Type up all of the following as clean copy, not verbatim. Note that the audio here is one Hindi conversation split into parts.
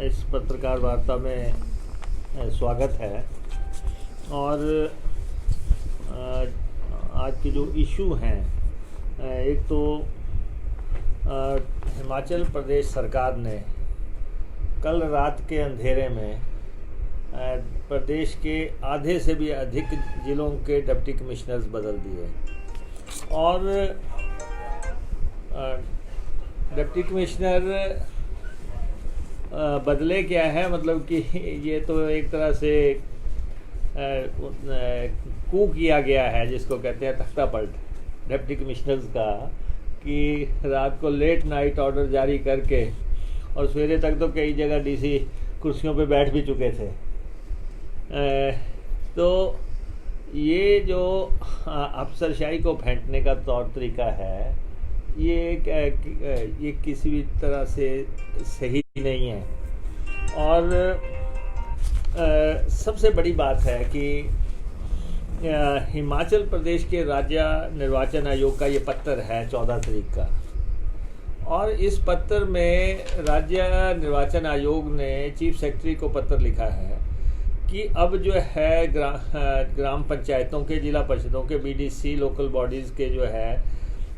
इस पत्रकार वार्ता में स्वागत है। और आज के जो इशू हैं, एक तो हिमाचल प्रदेश सरकार ने कल रात के अंधेरे में प्रदेश के आधे से भी अधिक ज़िलों के डिप्टी कमिश्नर्स बदल दिए। और डिप्टी कमिश्नर बदले क्या है, मतलब कि ये तो एक तरह से कू किया गया है, जिसको कहते हैं तख्ता पलट डिप्टी कमिश्नर्स का, कि रात को लेट नाइट ऑर्डर जारी करके और सवेरे तक तो कई जगह डीसी कुर्सियों पे बैठ भी चुके थे। तो ये जो अफसरशाही को फेंटने का तौर तरीका है, ये किसी भी तरह से सही नहीं है। और सबसे बड़ी बात है कि हिमाचल प्रदेश के राज्य निर्वाचन आयोग का ये पत्र है 14 तारीख का, और इस पत्र में राज्य निर्वाचन आयोग ने चीफ सेक्रेटरी को पत्र लिखा है कि अब जो है ग्राम पंचायतों के, जिला परिषदों के, बीडीसी, लोकल बॉडीज़ के जो है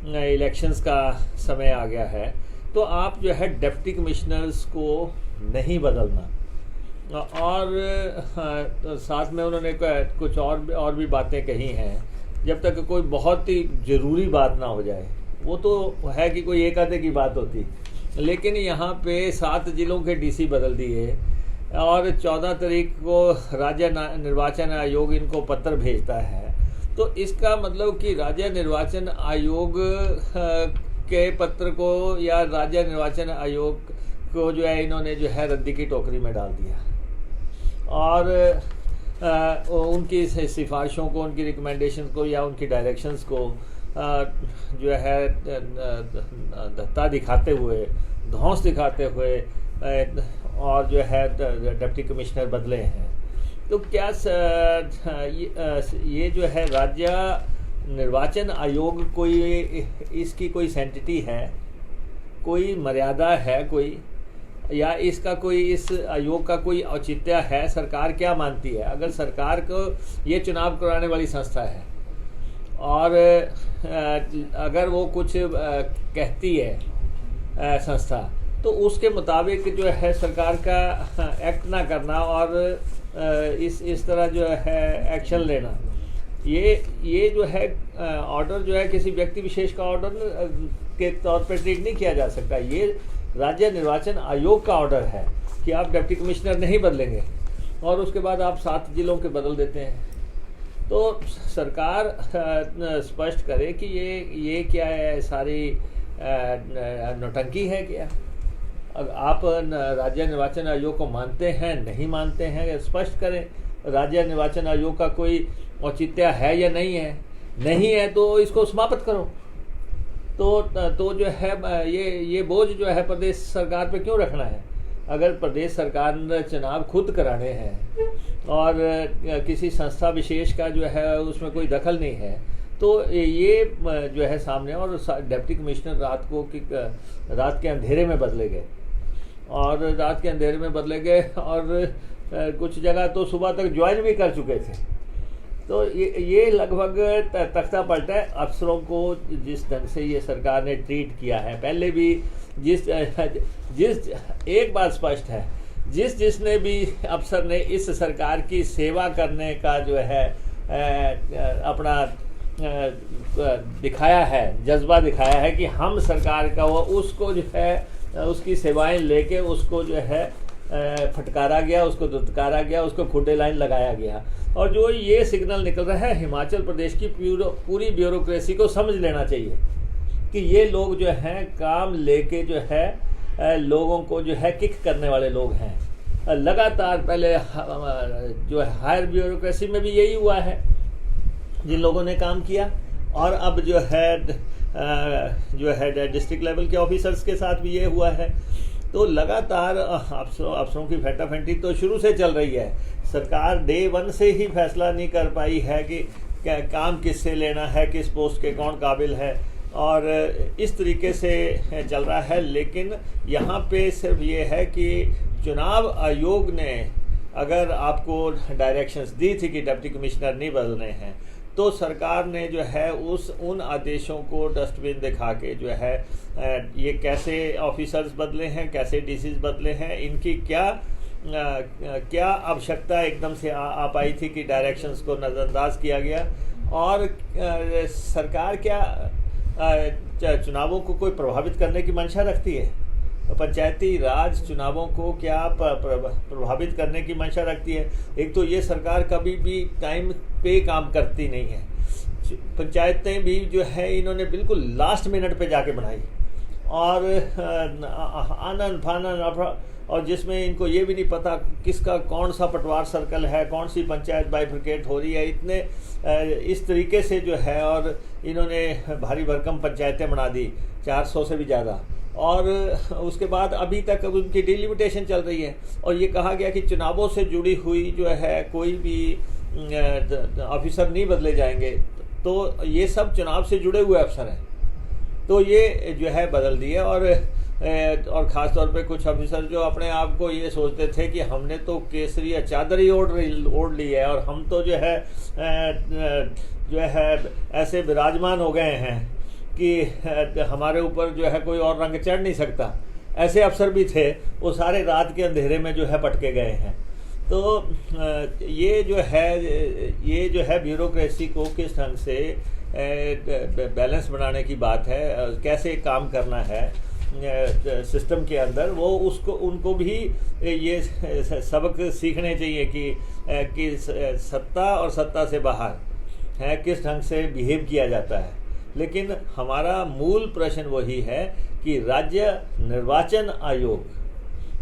इलेक्शंस का समय आ गया है, तो आप जो है डिप्टी कमिश्नर्स को नहीं बदलना। और साथ में उन्होंने कुछ और भी बातें कही हैं, जब तक कोई बहुत ही ज़रूरी बात ना हो जाए। वो तो है कि कोई एक आधे की बात होती, लेकिन यहाँ पे 7 जिलों के डीसी बदल दिए और 14 तारीख को राज्य निर्वाचन आयोग इनको पत्र भेजता है। तो इसका मतलब कि राज्य निर्वाचन आयोग के पत्र को या राज्य निर्वाचन आयोग को जो है इन्होंने जो है रद्दी की टोकरी में डाल दिया, और उनकी सिफारिशों को, उनकी रिकमेंडेशंस को या उनकी डायरेक्शंस को जो है धत्ता दिखाते हुए, धौंस दिखाते हुए और जो है डिप्टी कमिश्नर बदले हैं। तो क्या ये जो है राज्य निर्वाचन आयोग कोई इसकी कोई सेंटिटी है, कोई मर्यादा है कोई, या इसका कोई, इस आयोग का कोई औचित्य है? सरकार क्या मानती है? अगर सरकार को ये चुनाव कराने वाली संस्था है और अगर वो कुछ कहती है संस्था, तो उसके मुताबिक जो है सरकार का एक्ट ना करना और इस तरह जो है एक्शन लेना, ये जो है ऑर्डर जो है किसी व्यक्ति विशेष का ऑर्डर के तौर पर ट्रीट नहीं किया जा सकता। ये राज्य निर्वाचन आयोग का ऑर्डर है कि आप डिप्टी कमिश्नर नहीं बदलेंगे, और उसके बाद आप 7 जिलों के बदल देते हैं। तो सरकार स्पष्ट करे कि ये क्या है, सारी नौटंकी है क्या? आप राज्य निर्वाचन आयोग को मानते हैं, नहीं मानते हैं, स्पष्ट करें। राज्य निर्वाचन आयोग का कोई औचित्य है या नहीं है? नहीं है तो इसको समाप्त करो। तो जो है ये बोझ जो है प्रदेश सरकार पे क्यों रखना है? अगर प्रदेश सरकार ने चुनाव खुद कराने हैं और किसी संस्था विशेष का जो है उसमें कोई दखल नहीं है, तो ये जो है सामने, और डिप्टी कमिश्नर रात के अंधेरे में बदले गए, और रात के अंधेरे में बदले गए, और कुछ जगह तो सुबह तक ज्वाइन भी कर चुके थे। तो ये लगभग तख्ता पलट है अफसरों को, जिस ढंग से ये सरकार ने ट्रीट किया है। पहले भी जिस एक बात स्पष्ट है, जिसने भी अफसर ने इस सरकार की सेवा करने का जो है अपना दिखाया है, जज्बा दिखाया है कि हम सरकार का, वो उसको जो है उसकी सेवाएं लेके उसको जो है फटकारा गया, उसको दुत्कारा गया, उसको खुडे लाइन लगाया गया। और जो ये सिग्नल निकल रहा है, हिमाचल प्रदेश की पूरी ब्यूरोक्रेसी को समझ लेना चाहिए कि ये लोग जो हैं काम लेके जो है लोगों को जो है किक करने वाले लोग हैं। लगातार पहले जो है हायर ब्यूरोक्रेसी में भी यही हुआ है, जिन लोगों ने काम किया, और अब जो है डिस्ट्रिक्ट लेवल के ऑफिसर्स के साथ भी ये हुआ है। तो लगातार अफसरों की फेंटाफेंटी तो शुरू से चल रही है। सरकार डे 1 से ही फैसला नहीं कर पाई है कि काम किससे लेना है, किस पोस्ट के कौन काबिल है, और इस तरीके से चल रहा है। लेकिन यहाँ पे सिर्फ ये है कि चुनाव आयोग ने अगर आपको डायरेक्शंस दी थी कि डिप्टी कमिश्नर नहीं बदलने हैं, तो सरकार ने जो है उन आदेशों को डस्टबिन दिखा के जो है ये कैसे ऑफिसर्स बदले हैं, कैसे डीसीज बदले हैं, इनकी क्या आवश्यकता एकदम से आ पाई थी कि डायरेक्शंस को नज़रअंदाज किया गया। और सरकार क्या चुनावों को कोई प्रभावित करने की मंशा रखती है? पंचायती राज चुनावों को क्या प्रभावित करने की मंशा रखती है? एक तो ये सरकार कभी भी टाइम पे काम करती नहीं है। पंचायतें भी जो है इन्होंने बिल्कुल लास्ट मिनट पे जाके बनाई, और आनन फानन, और जिसमें इनको ये भी नहीं पता किसका कौन सा पटवार सर्कल है, कौन सी पंचायत बाइफरकेट हो रही है, इतने इस तरीके से जो है। और इन्होंने भारी भरकम पंचायतें बना दी, 400 से भी ज़्यादा। और उसके बाद अभी तक उनकी डिलिमिटेशन चल रही है, और ये कहा गया कि चुनावों से जुड़ी हुई जो है कोई भी ऑफिसर नहीं बदले जाएंगे। तो ये सब चुनाव से जुड़े हुए अफसर हैं, तो ये जो है बदल दिए। और ख़ास तौर पे कुछ ऑफिसर जो अपने आप को ये सोचते थे कि हमने तो केसरी चादर ही ओढ़ ली है, और हम तो जो है ऐसे विराजमान हो गए हैं कि हमारे ऊपर जो है कोई और रंग चढ़ नहीं सकता। ऐसे अफसर भी थे, वो सारे रात के अंधेरे में जो है पटके गए हैं। तो ये जो है ब्यूरोक्रेसी को किस ढंग से बैलेंस बनाने की बात है, कैसे काम करना है सिस्टम के अंदर, वो उनको भी ये सबक सीखने चाहिए कि सत्ता और सत्ता से बाहर है किस ढंग से बिहेव किया जाता है। लेकिन हमारा मूल प्रश्न वही है कि राज्य निर्वाचन आयोग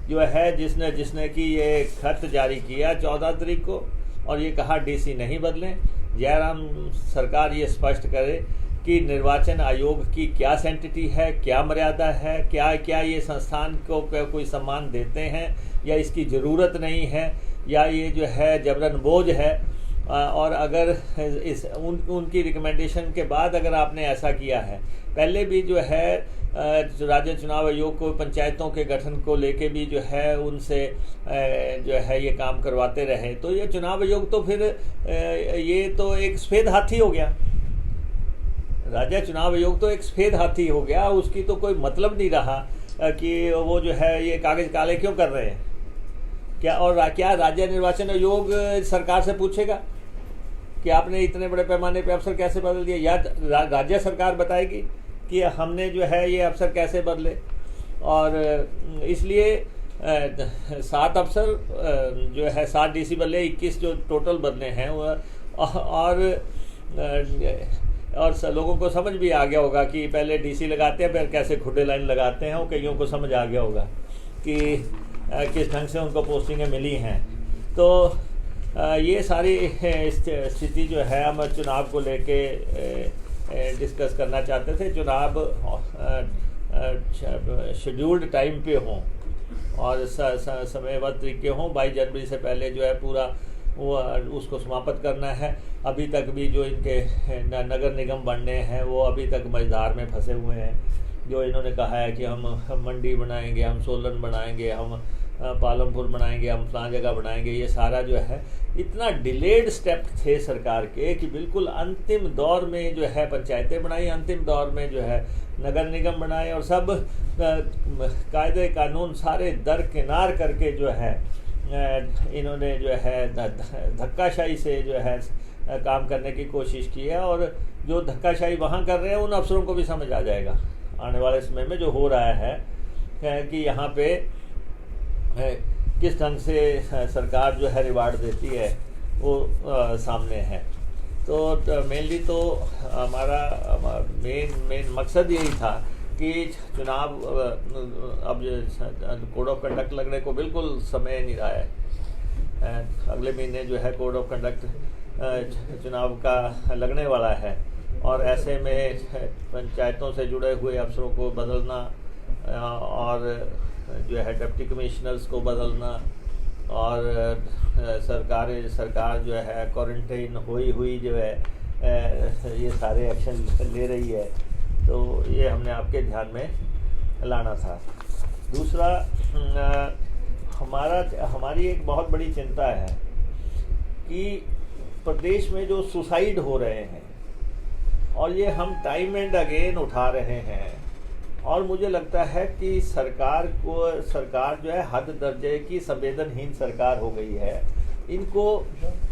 जो है जिसने कि ये खत जारी किया 14 तारीख को, और ये कहा डीसी नहीं बदलें। जयराम सरकार ये स्पष्ट करे कि निर्वाचन आयोग की क्या सेंटिटी है, क्या मर्यादा है, क्या ये संस्थान को कोई सम्मान देते हैं, या इसकी ज़रूरत नहीं है, या ये जो है जबरन बोझ है। और अगर उनकी रिकमेंडेशन के बाद अगर आपने ऐसा किया है, पहले भी जो है राज्य चुनाव आयोग को पंचायतों के गठन को लेके भी जो है उनसे जो है ये काम करवाते रहे, तो ये चुनाव आयोग तो फिर ये तो एक सफ़ेद हाथी हो गया। राज्य चुनाव आयोग तो एक सफ़ेद हाथी हो गया, उसकी तो कोई मतलब नहीं रहा कि वो जो है ये कागज़ काले क्यों कर रहे हैं क्या। और क्या राज्य निर्वाचन आयोग सरकार से पूछेगा कि आपने इतने बड़े पैमाने पे अफसर कैसे बदल दिए, या राज्य सरकार बताएगी कि हमने जो है ये अफसर कैसे बदले। और इसलिए 7 अफसर जो है 7 डीसी बदले, 21 जो टोटल बदले हैं। और लोगों को समझ भी आ गया होगा कि पहले डीसी लगाते हैं फिर कैसे खुडे लाइन लगाते हैं, वो कईयों को समझ आ गया होगा कि किस ढंग से उनको पोस्टिंगें मिली हैं। तो ये सारी स्थिति जो है हम चुनाव को लेके डिस्कस करना चाहते थे। चुनाव शेड्यूल्ड टाइम पे हों और समयबद्ध तरीके हों। 22 जनवरी से पहले जो है पूरा वो उसको समाप्त करना है। अभी तक भी जो इनके नगर निगम बनने हैं वो अभी तक मझधार में फंसे हुए हैं। जो इन्होंने कहा है कि हम मंडी बनाएंगे, हम सोलन बनाएंगे, हम पालमपुर बनाएंगे, हम फलां जगह बनाएंगे, ये सारा जो है इतना डिलेड स्टेप थे सरकार के कि बिल्कुल अंतिम दौर में जो है पंचायतें बनाई, अंतिम दौर में जो है नगर निगम बनाए, और सब कायदे कानून सारे दरकिनार करके जो है इन्होंने जो है धक्काशाही से जो है काम करने की कोशिश की है। और जो धक्काशाही वहाँ कर रहे हैं उन अफसरों को भी समझ आ जाएगा आने वाले समय में जो हो रहा है कि यहाँ पे किस ढंग से सरकार जो है रिवार्ड देती है वो सामने है। तो मेनली तो हमारा मेन मकसद यही था कि चुनाव अब कोड ऑफ कंडक्ट लगने को बिल्कुल समय नहीं रहा है। अगले महीने जो है कोड ऑफ कंडक्ट चुनाव का लगने वाला है, और ऐसे में पंचायतों से जुड़े हुए अफसरों को बदलना और जो है डिप्टी कमिश्नर्स को बदलना, और सरकार जो है क्वारंटाइन हुई जो है ये सारे एक्शन ले रही है। तो ये हमने आपके ध्यान में लाना था। दूसरा, हमारी एक बहुत बड़ी चिंता है कि प्रदेश में जो सुसाइड हो रहे हैं और ये हम टाइम एंड अगेन उठा रहे हैं, और मुझे लगता है कि सरकार जो है हद दर्जे की संवेदनहीन सरकार हो गई है। इनको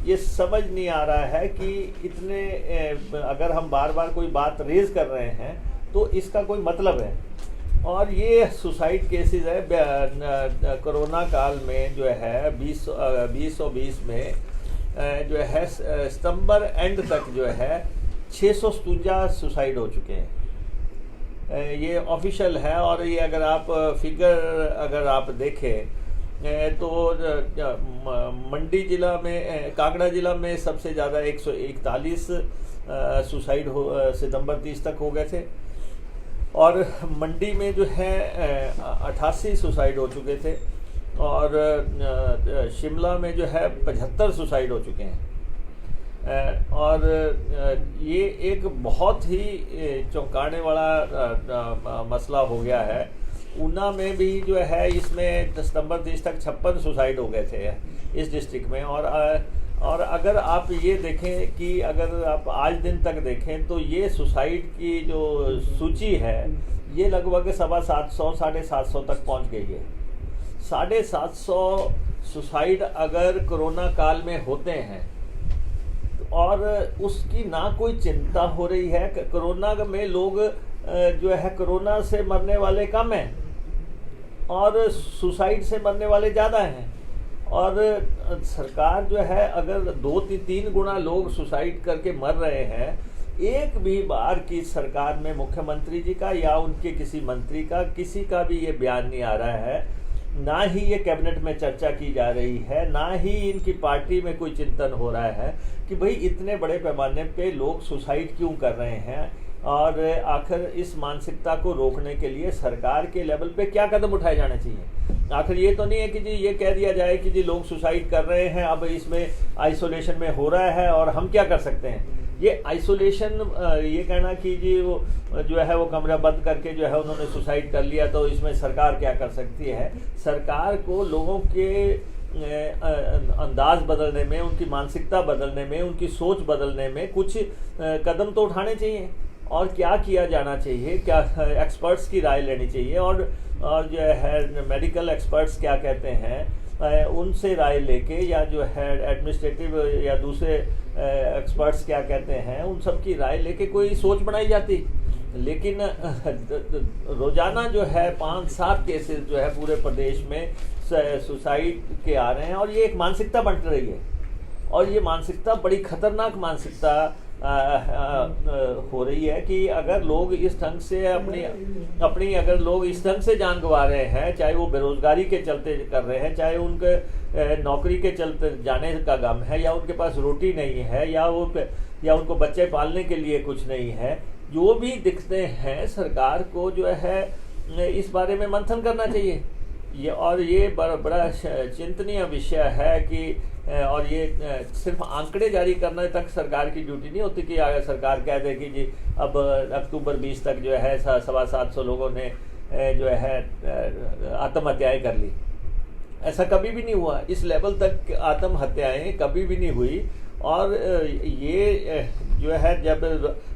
ये समझ नहीं आ रहा है कि इतने अगर हम बार बार कोई बात रेज कर रहे हैं तो इसका कोई मतलब है। और ये सुसाइड केसेस है कोरोना काल में जो है 2020 में जो है सितंबर एंड तक जो है 657 सुसाइड हो चुके हैं। ये ऑफिशियल है, और ये अगर आप फिगर आप देखें तो मंडी जिला में, कांगड़ा जिला में सबसे ज़्यादा 141 सुसाइड सितंबर 30 तक हो गए थे, और मंडी में जो है 88 सुसाइड हो चुके थे, और शिमला में जो है 75 सुसाइड हो चुके हैं। और ये एक बहुत ही चौंकाने वाला मसला हो गया है। ऊना में भी जो है इसमें सितंबर 30 तक 56 सुसाइड हो गए थे इस डिस्ट्रिक्ट में। और अगर आप ये देखें कि अगर आप आज दिन तक देखें तो ये सुसाइड की जो सूची है ये लगभग 750 750 तक पहुंच गई है। 750 सुसाइड अगर कोरोना काल में होते हैं और उसकी ना कोई चिंता हो रही है। कोरोना में लोग जो है कोरोना से मरने वाले कम हैं और सुसाइड से मरने वाले ज़्यादा हैं, और सरकार जो है अगर 2-3 गुना लोग सुसाइड करके मर रहे हैं, एक भी बार की सरकार में मुख्यमंत्री जी का या उनके किसी मंत्री का किसी का भी ये बयान नहीं आ रहा है, ना ही ये कैबिनेट में चर्चा की जा रही है, ना ही इनकी पार्टी में कोई चिंतन हो रहा है कि भाई इतने बड़े पैमाने पे लोग सुसाइड क्यों कर रहे हैं, और आखिर इस मानसिकता को रोकने के लिए सरकार के लेवल पे क्या कदम उठाए जाने चाहिए। आखिर ये तो नहीं है कि जी ये कह दिया जाए कि जी लोग सुसाइड कर रहे हैं, अब इसमें आइसोलेशन में हो रहा है और हम क्या कर सकते हैं। ये आइसोलेशन, ये कहना कि जी वो जो है वो कमरा बंद करके जो है उन्होंने सुसाइड कर लिया तो इसमें सरकार क्या कर सकती है। सरकार को लोगों के अंदाज बदलने में, उनकी मानसिकता बदलने में, उनकी सोच बदलने में कुछ कदम तो उठाने चाहिए। और क्या किया जाना चाहिए, क्या एक्सपर्ट्स की राय लेनी चाहिए, और जो है मेडिकल एक्सपर्ट्स क्या कहते हैं उनसे राय लेके, या जो है एडमिनिस्ट्रेटिव या दूसरे एक्सपर्ट्स क्या कहते हैं उन सब की राय लेके कोई सोच बनाई जाती। लेकिन रोजाना जो है 5-7 केसेस जो है पूरे प्रदेश में सुसाइड के आ रहे हैं, और ये एक मानसिकता बन रही है, और ये मानसिकता बड़ी खतरनाक मानसिकता हो रही है कि अगर लोग इस ढंग से अपनी अगर लोग इस ढंग से जान गंवा रहे हैं, चाहे वो बेरोजगारी के चलते कर रहे हैं, चाहे उनके नौकरी के चलते जाने का गम है, या उनके पास रोटी नहीं है, या उनको बच्चे पालने के लिए कुछ नहीं है, जो भी दिखते हैं, सरकार को जो है इस बारे में मंथन करना चाहिए। ये बड़ा चिंतनीय विषय है कि, और ये सिर्फ आंकड़े जारी करने तक सरकार की ड्यूटी नहीं होती कि अगर सरकार कह दे कि जी अब अक्टूबर 20 तक जो है 750 लोगों ने जो है आत्महत्याएं कर ली। ऐसा कभी भी नहीं हुआ, इस लेवल तक आत्महत्याएं कभी भी नहीं हुई। और ये जो है जब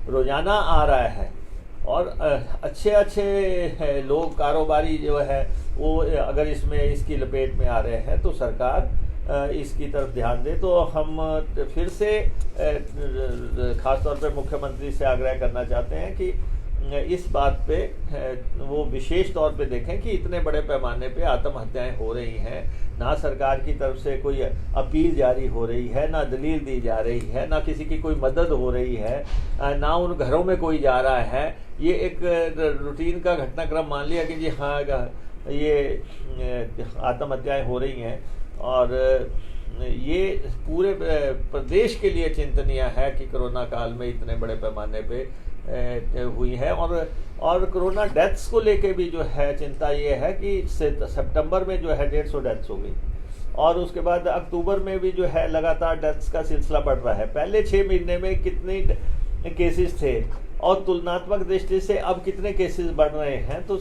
रोजाना आ रहा है और अच्छे लोग कारोबारी जो है वो अगर इसकी लपेट में आ रहे हैं, तो सरकार इसकी तरफ ध्यान दे। तो हम फिर से खासतौर पे मुख्यमंत्री से आग्रह करना चाहते हैं कि इस बात पे वो विशेष तौर पे देखें कि इतने बड़े पैमाने पे आत्महत्याएं हो रही हैं, ना सरकार की तरफ से कोई अपील जारी हो रही है, ना दलील दी जा रही है, ना किसी की कोई मदद हो रही है, ना उन घरों में कोई जा रहा है। ये एक रूटीन का घटनाक्रम मान लिया कि जी हाँ ये आत्महत्याएं हो रही हैं, और ये पूरे प्रदेश के लिए चिंतनीय है कि कोरोना काल में इतने बड़े पैमाने पे हुई है। और कोरोना डेथ्स को लेके भी जो है चिंता ये है कि सितंबर में जो है 150 डेथ्स हो गई, और उसके बाद अक्टूबर में भी जो है लगातार डेथ्स का सिलसिला बढ़ रहा है। पहले 6 महीने में कितने केसेस थे और तुलनात्मक दृष्टि से अब कितने केसेस बढ़ रहे हैं, तो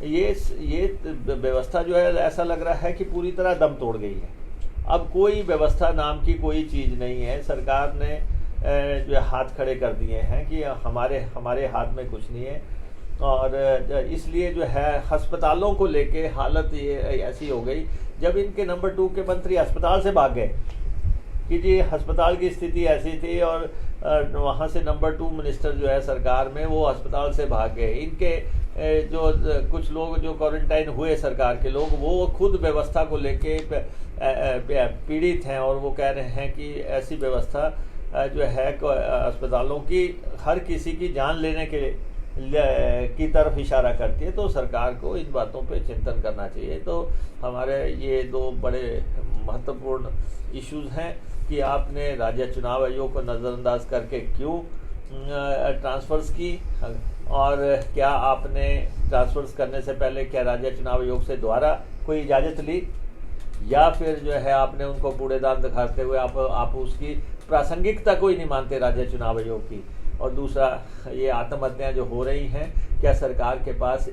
ये व्यवस्था जो है ऐसा लग रहा है कि पूरी तरह दम तोड़ गई है। अब कोई व्यवस्था नाम की कोई चीज़ नहीं है। सरकार ने जो है हाथ खड़े कर दिए हैं कि हमारे हाथ में कुछ नहीं है। और इसलिए जो है अस्पतालों को लेके हालत ये ऐसी हो गई, जब इनके नंबर 2 के मंत्री अस्पताल से भाग गए कि जी अस्पताल की स्थिति ऐसी थी, और वहाँ से नंबर 2 मिनिस्टर जो है सरकार में वो अस्पताल से भाग गए। इनके जो कुछ लोग जो क्वारंटाइन हुए सरकार के लोग, वो खुद व्यवस्था को लेके पीड़ित हैं, और वो कह रहे हैं कि ऐसी व्यवस्था जो है अस्पतालों की हर किसी की जान लेने की तरफ इशारा करती है। तो सरकार को इन बातों पे चिंतन करना चाहिए। तो हमारे ये 2 बड़े महत्वपूर्ण इश्यूज हैं कि आपने राज्य चुनाव आयोग को नज़रअंदाज करके क्यों ट्रांसफ़र्स की, और क्या आपने ट्रांसफ़र्स करने से पहले क्या राज्य चुनाव आयोग से दोबारा कोई इजाज़त ली, या फिर जो है आपने उनको कूड़ेदान दिखाते हुए आप उसकी प्रासंगिकता को ही नहीं मानते राज्य चुनाव आयोग की। और दूसरा, ये आत्महत्याएं जो हो रही हैं, क्या सरकार के पास